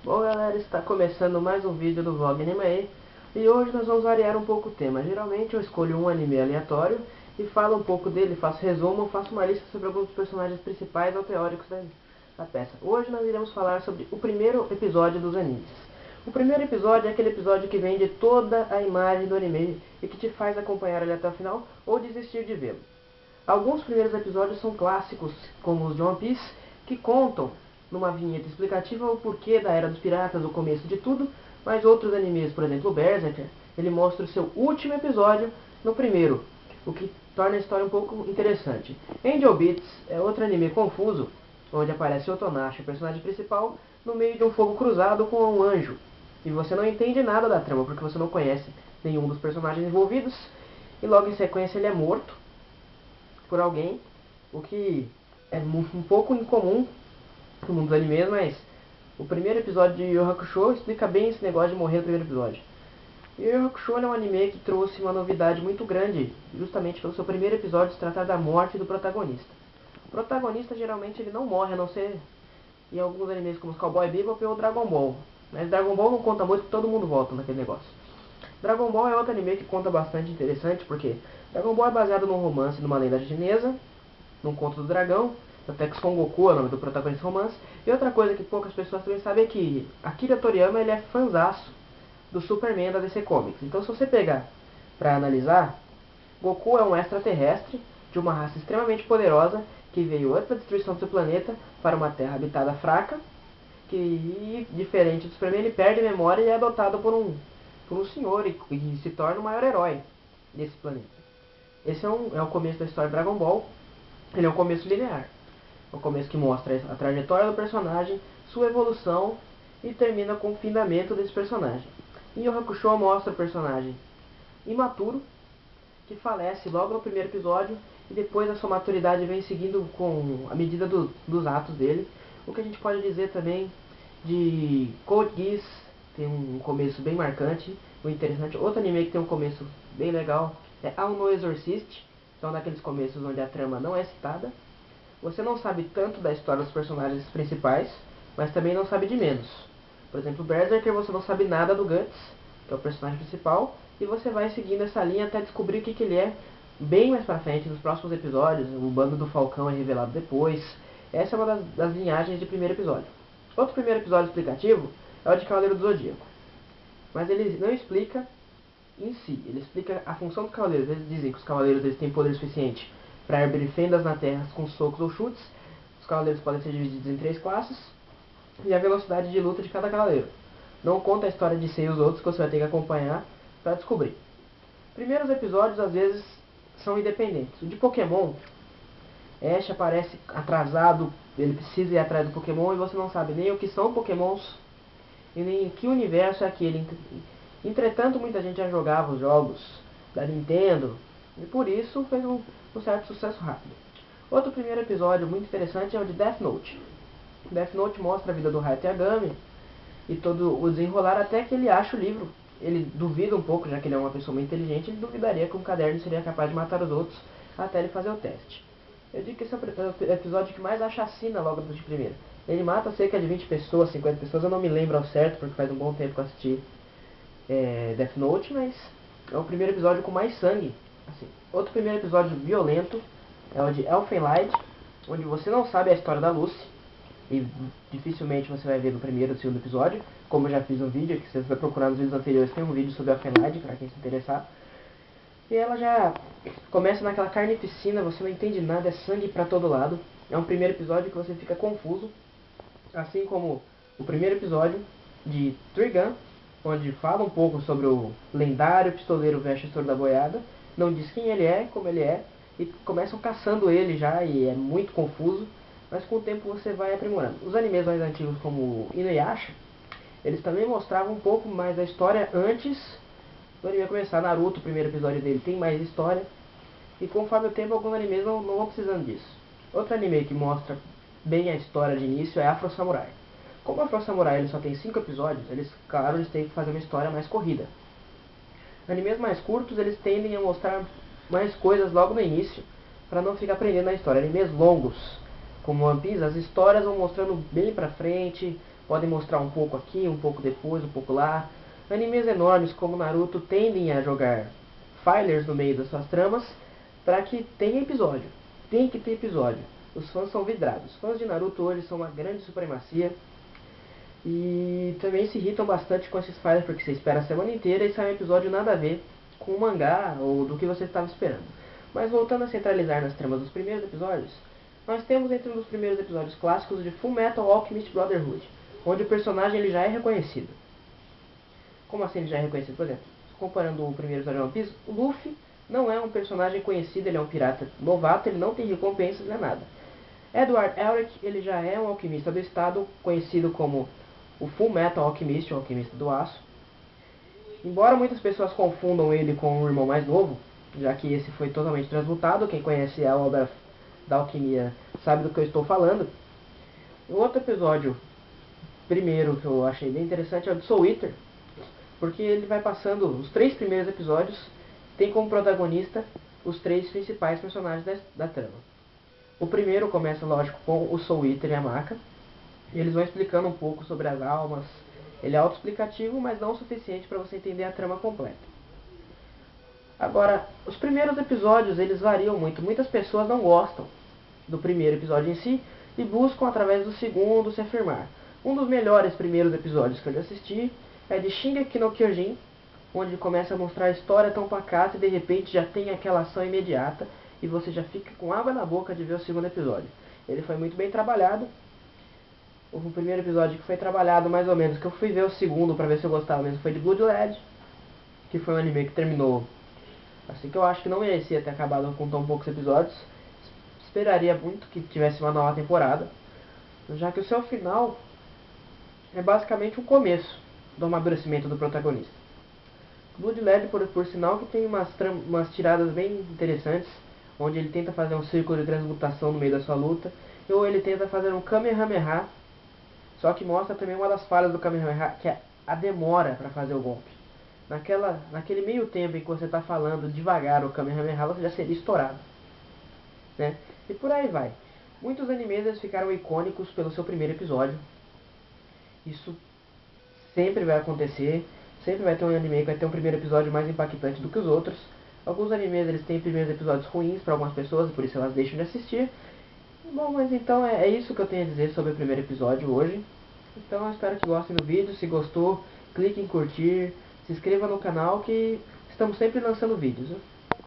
Bom galera, está começando mais um vídeo do Vlog Anime e hoje nós vamos variar um pouco o tema. Geralmente eu escolho um anime aleatório e falo um pouco dele, faço resumo, faço uma lista sobre alguns dos personagens principais ou teóricos da peça. Hoje nós iremos falar sobre o primeiro episódio dos animes. O primeiro episódio é aquele episódio que vende toda a imagem do anime e que te faz acompanhar ele até o final ou desistir de vê-lo. Alguns primeiros episódios são clássicos, como os de One Piece, que contam numa vinheta explicativa o porquê da Era dos Piratas, o começo de tudo, mas outros animes, por exemplo o Berserker, ele mostra o seu último episódio no primeiro, o que torna a história um pouco interessante. Angel Beats é outro anime confuso, onde aparece Otonashi, o personagem principal, no meio de um fogo cruzado com um anjo, e você não entende nada da trama, porque você não conhece nenhum dos personagens envolvidos, e logo em sequência ele é morto por alguém, o que é um pouco incomum no mundo dos animes, mas o primeiro episódio de Yu Yu Hakusho explica bem esse negócio de morrer no primeiro episódio. Yu Yu Hakusho é um anime que trouxe uma novidade muito grande, justamente pelo seu primeiro episódio se tratar da morte do protagonista. O protagonista geralmente ele não morre, a não ser em alguns animes como os Cowboy Bebop ou Dragon Ball. Mas Dragon Ball não conta muito porque todo mundo volta naquele negócio. Dragon Ball é outro anime que conta bastante interessante, porque Dragon Ball é baseado num romance, numa lenda chinesa, num conto do dragão, até que Son Goku é o nome do protagonista do romance. E outra coisa que poucas pessoas também sabem é que Akira Toriyama ele é fãzaço do Superman da DC Comics. Então se você pegar para analisar, Goku é um extraterrestre de uma raça extremamente poderosa que veio antes da destruição do seu planeta para uma terra habitada fraca, que diferente do Superman ele perde a memória e é adotado por um senhor e se torna o maior herói desse planeta. Esse é o começo da história de Dragon Ball. Ele é um começo linear. É um começo que mostra a trajetória do personagem, sua evolução e termina com o findamento desse personagem. Yu Yu Hakusho mostra o personagem imaturo, que falece logo no primeiro episódio e depois a sua maturidade vem seguindo com a medida dos atos dele. O que a gente pode dizer também de Code Geass, tem um começo bem marcante, muito interessante. Outro anime que tem um começo bem legal é Ao no Exorcist, que é um daqueles começos onde a trama não é citada. Você não sabe tanto da história dos personagens principais, mas também não sabe de menos. Por exemplo, Berserker você não sabe nada do Guts, que é o personagem principal, e você vai seguindo essa linha até descobrir o que ele é bem mais pra frente, nos próximos episódios. O bando do Falcão é revelado depois. Essa é uma das linhagens de primeiro episódio. Outro primeiro episódio explicativo é o de Cavaleiro do Zodíaco. Mas ele não explica em si, ele explica a função dos cavaleiros. Eles dizem que os cavaleiros eles têm poder suficiente para erguer fendas na terra com socos ou chutes. Os cavaleiros podem ser divididos em 3 classes e a velocidade de luta de cada cavaleiro. Não conta a história de Sei e os outros, que você vai ter que acompanhar para descobrir. Primeiros episódios às vezes são independentes. O de Pokémon, Ash aparece atrasado, ele precisa ir atrás do Pokémon e você não sabe nem o que são Pokémons e nem em que universo é aquele. Entretanto, muita gente já jogava os jogos da Nintendo e por isso fez um certo sucesso rápido. Outro primeiro episódio muito interessante é o de Death Note. Death Note mostra a vida do Hayate Yagami e todo o desenrolar até que ele acha o livro. Ele duvida um pouco, já que ele é uma pessoa muito inteligente, ele duvidaria que um caderno seria capaz de matar os outros até ele fazer o teste. Eu digo que esse é o episódio que mais assassina logo de primeira. Ele mata cerca de 20 pessoas, 50 pessoas, eu não me lembro ao certo, porque faz um bom tempo que eu assisti Death Note, mas é o primeiro episódio com mais sangue. Assim. Outro primeiro episódio violento é o de Elfen Lied, onde você não sabe a história da Lucy, e dificilmente você vai ver no primeiro ou segundo episódio, como eu já fiz um vídeo, que você vai procurar nos vídeos anteriores, tem um vídeo sobre Elfen Lied, para quem se interessar. E ela já começa naquela carnificina, você não entende nada, é sangue pra todo lado. É um primeiro episódio que você fica confuso, assim como o primeiro episódio de Trigun, onde fala um pouco sobre o lendário pistoleiro Vestor da Boiada, não diz quem ele é, como ele é, e começam caçando ele já, e é muito confuso, mas com o tempo você vai aprimorando. Os animes mais antigos como Inuyasha, eles também mostravam um pouco mais da história antes do anime começar. Naruto, o primeiro episódio dele tem mais história, e conforme o tempo alguns animes não vão precisando disso. Outro anime que mostra bem a história de início é Afro Samurai. Como Afro Samurai ele só tem 5 episódios, claro, eles têm que fazer uma história mais corrida. Animes mais curtos, eles tendem a mostrar mais coisas logo no início, para não ficar prendendo na história. Animes longos, como One Piece, as histórias vão mostrando bem pra frente, podem mostrar um pouco aqui, um pouco depois, um pouco lá. Animes enormes como Naruto tendem a jogar fillers no meio das suas tramas para que tenha episódio. Tem que ter episódio. Os fãs são vidrados. Os fãs de Naruto hoje são uma grande supremacia. E também se irritam bastante com esses fillers porque você espera a semana inteira e sai um episódio nada a ver com o mangá ou do que você estava esperando. Mas voltando a centralizar nas tramas dos primeiros episódios, nós temos entre um dos primeiros episódios clássicos de Fullmetal Alchemist Brotherhood, onde o personagem ele já é reconhecido. Como assim ele já é reconhecido? Por exemplo, comparando o primeiro episódio de One Piece, o Luffy não é um personagem conhecido, ele é um pirata novato, ele não tem recompensas, nem nada. Edward Elric, ele já é um alquimista do estado, conhecido como o Fullmetal Alchemist, o alquimista do aço. Embora muitas pessoas confundam ele com o irmão mais novo, já que esse foi totalmente transmutado, quem conhece a obra da alquimia sabe do que eu estou falando. O outro episódio, primeiro, que eu achei bem interessante, é o de Soul Eater, porque ele vai passando, os 3 primeiros episódios, tem como protagonista os 3 principais personagens da trama. O primeiro começa, lógico, com o Soul Eater e a Maka. Eles vão explicando um pouco sobre as almas. Ele é autoexplicativo, mas não o suficiente para você entender a trama completa. Agora, os primeiros episódios, eles variam muito. Muitas pessoas não gostam do primeiro episódio em si e buscam, através do segundo, se afirmar. Um dos melhores primeiros episódios que eu já assisti é de Shingeki no Kyojin, onde começa a mostrar a história tão pacata e de repente já tem aquela ação imediata e você já fica com água na boca de ver o segundo episódio. Ele foi muito bem trabalhado. O primeiro episódio que foi trabalhado mais ou menos, que eu fui ver o segundo pra ver se eu gostava mesmo, foi de Blood Red, que foi um anime que terminou assim, que eu acho que não merecia ter acabado com tão poucos episódios. Esperaria muito que tivesse uma nova temporada, já que o seu final é basicamente um começo do amadurecimento do protagonista. Blood Red, por sinal, que tem umas tiradas bem interessantes, onde ele tenta fazer um círculo de transmutação no meio da sua luta, ou ele tenta fazer um Kamehameha. Só que mostra também uma das falhas do Kamehameha, que é a demora para fazer o golpe. Naquele meio tempo em que você está falando devagar o Kamehameha, você já seria estourado. Né? E por aí vai. Muitos animes ficaram icônicos pelo seu primeiro episódio. Isso sempre vai acontecer. Sempre vai ter um anime que vai ter um primeiro episódio mais impactante do que os outros. Alguns animes eles têm primeiros episódios ruins para algumas pessoas, e por isso elas deixam de assistir. Bom, mas então é isso que eu tenho a dizer sobre o primeiro episódio hoje. Então eu espero que gostem do vídeo. Se gostou, clique em curtir, se inscreva no canal que estamos sempre lançando vídeos. Viu?